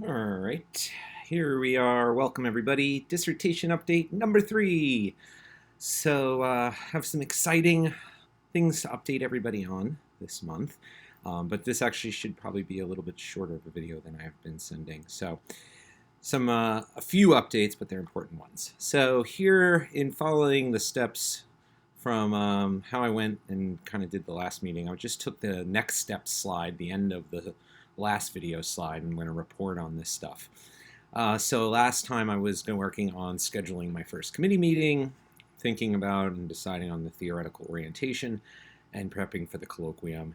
All right, here we are. Welcome, everybody. Dissertation update number 3. So, have some exciting things to update everybody on this month. But this actually should probably be a little bit shorter of a video than I have been sending. So, a few updates, but they're important ones. So, here in following the steps from how I went and kind of did the last meeting, I just took the next steps slide, the end of the last video slide, and I'm going to report on this stuff. So last time I was working on scheduling my first committee meeting, thinking about and deciding on the theoretical orientation, and prepping for the colloquium,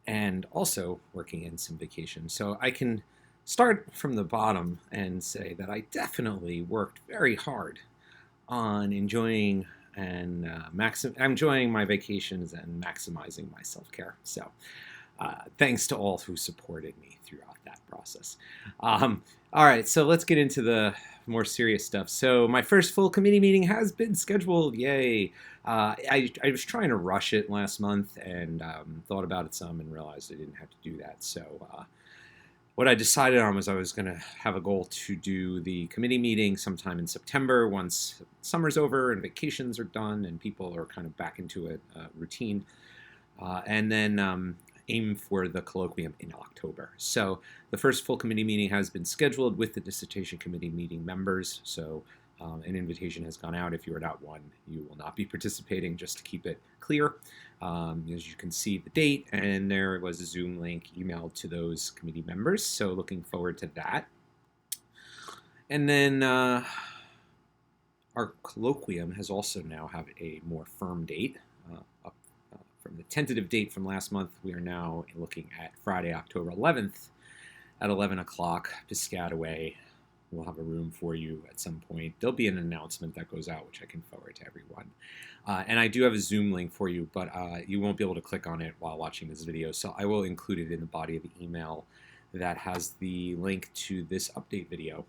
and also working in some vacation. So I can start from the bottom and say that I definitely worked very hard on enjoying enjoying my vacations and maximizing my self-care. So thanks to all who supported me throughout that process. All right, so let's get into the more serious stuff. So my first full committee meeting has been scheduled. Yay! I was trying to rush it last month and thought about it some and realized I didn't have to do that. So what I decided on was I was going to have a goal to do the committee meeting sometime in September once summer's over and vacations are done and people are kind of back into a routine. And then aim for the colloquium in October. So the first full committee meeting has been scheduled with the dissertation committee meeting members. So an invitation has gone out. If you are not one, you will not be participating, just to keep it clear. As you can see the date, and there was a Zoom link emailed to those committee members. So looking forward to that. And then our colloquium has also now have a more firm date. From the tentative date from last month, we are now looking at Friday, October 11th at 11 o'clock, Piscataway. We'll have a room for you at some point. There'll be an announcement that goes out, which I can forward to everyone. And I do have a Zoom link for you, but you won't be able to click on it while watching this video. So I will include it in the body of the email that has the link to this update video.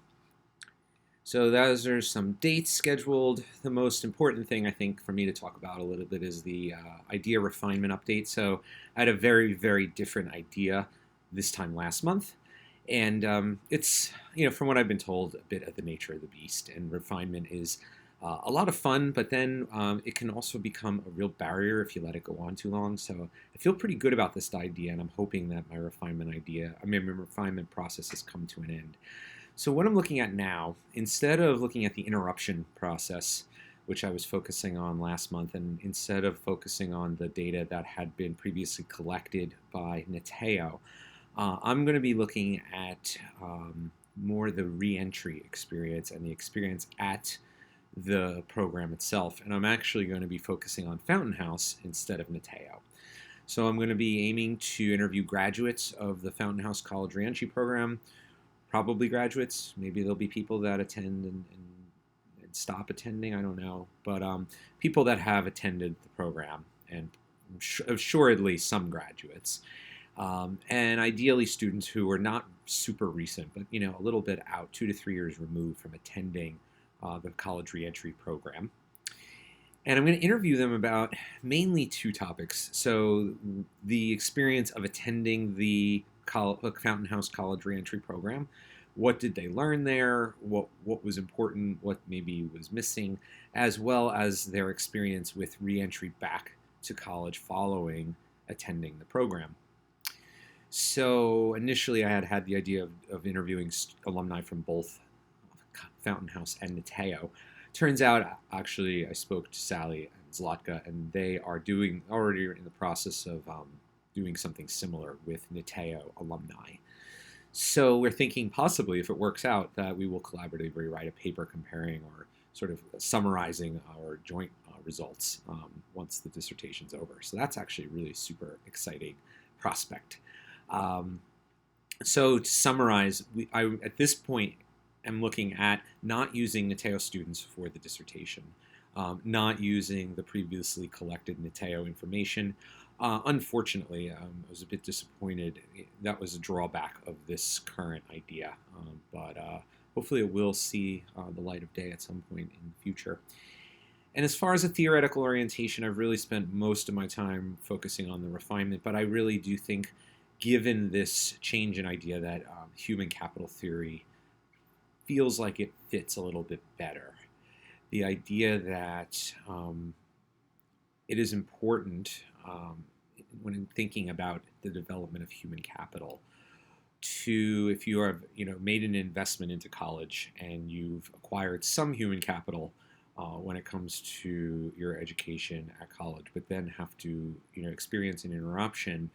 So those are some dates scheduled. The most important thing I think for me to talk about a little bit is the idea refinement update. So I had a very, very different idea this time last month. And it's, from what I've been told, a bit of the nature of the beast. And refinement is a lot of fun, but then it can also become a real barrier if you let it go on too long. So I feel pretty good about this idea, and I'm hoping that my refinement process has come to an end. So what I'm looking at now, instead of looking at the interruption process, which I was focusing on last month, and instead of focusing on the data that had been previously collected by Nateo, I'm going to be looking at more the re-entry experience and the experience at the program itself. And I'm actually going to be focusing on Fountain House instead of Nateo. So I'm going to be aiming to interview graduates of the Fountain House College Reentry Program, probably graduates. Maybe there'll be people that attend and stop attending. I don't know. But people that have attended the program, and assuredly some graduates. And ideally students who are not super recent, but a little bit out, 2 to 3 years removed from attending the college reentry program. And I'm going to interview them about mainly 2 topics. So the experience of attending the Fountain House College Reentry Program. What did they learn there? What was important? What maybe was missing? As well as their experience with reentry back to college following attending the program. So initially I had the idea of interviewing alumni from both Fountain House and Nateo. Turns out, actually, I spoke to Sally and Zlatka, and they are already in the process of doing something similar with Nateo alumni. So we're thinking possibly, if it works out, that we will collaboratively write a paper comparing or sort of summarizing our joint results once the dissertation's over. So that's actually a really super exciting prospect. So to summarize, I at this point am looking at not using Nateo students for the dissertation, not using the previously collected Nateo information. Unfortunately, I was a bit disappointed. That was a drawback of this current idea, but hopefully it will see the light of day at some point in the future. And as far as a theoretical orientation, I've really spent most of my time focusing on the refinement, but I really do think, given this change in idea, that human capital theory feels like it fits a little bit better. The idea that it is important when thinking about the development of human capital to, if you have made an investment into college and you've acquired some human capital when it comes to your education at college, but then have to experience an interruption,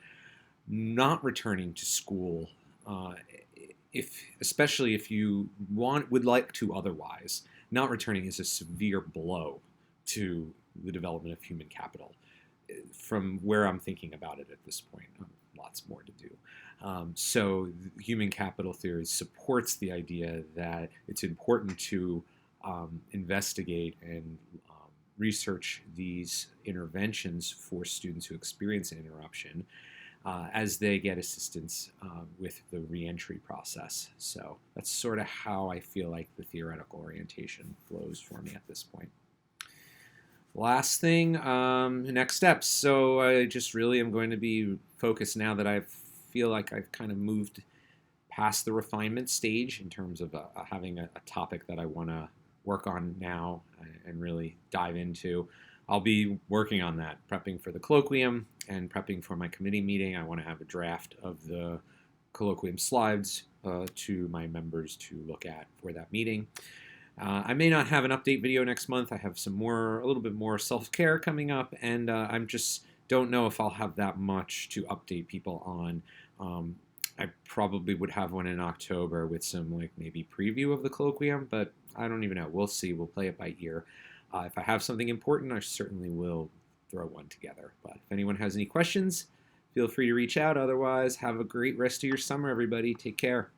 not returning to school, especially if you would like to otherwise, not returning is a severe blow to the development of human capital. From where I'm thinking about it at this point, lots more to do. So human capital theory supports the idea that it's important to investigate and research these interventions for students who experience an interruption as they get assistance with the reentry process. So that's sort of how I feel like the theoretical orientation flows for me at this point. Last thing, next steps. So I just really am going to be focused now that I feel like I've kind of moved past the refinement stage in terms of having a topic that I want to work on now and really dive into. I'll be working on that, prepping for the colloquium and prepping for my committee meeting. I want to have a draft of the colloquium slides to my members to look at for that meeting. I may not have an update video next month. I have a little bit more self-care coming up, and I'm just don't know if I'll have that much to update people on. I probably would have one in October with some maybe preview of the colloquium, but I don't even know. We'll see. We'll play it by ear. If I have something important, I certainly will throw one together. But if anyone has any questions, feel free to reach out. Otherwise, have a great rest of your summer, everybody. Take care.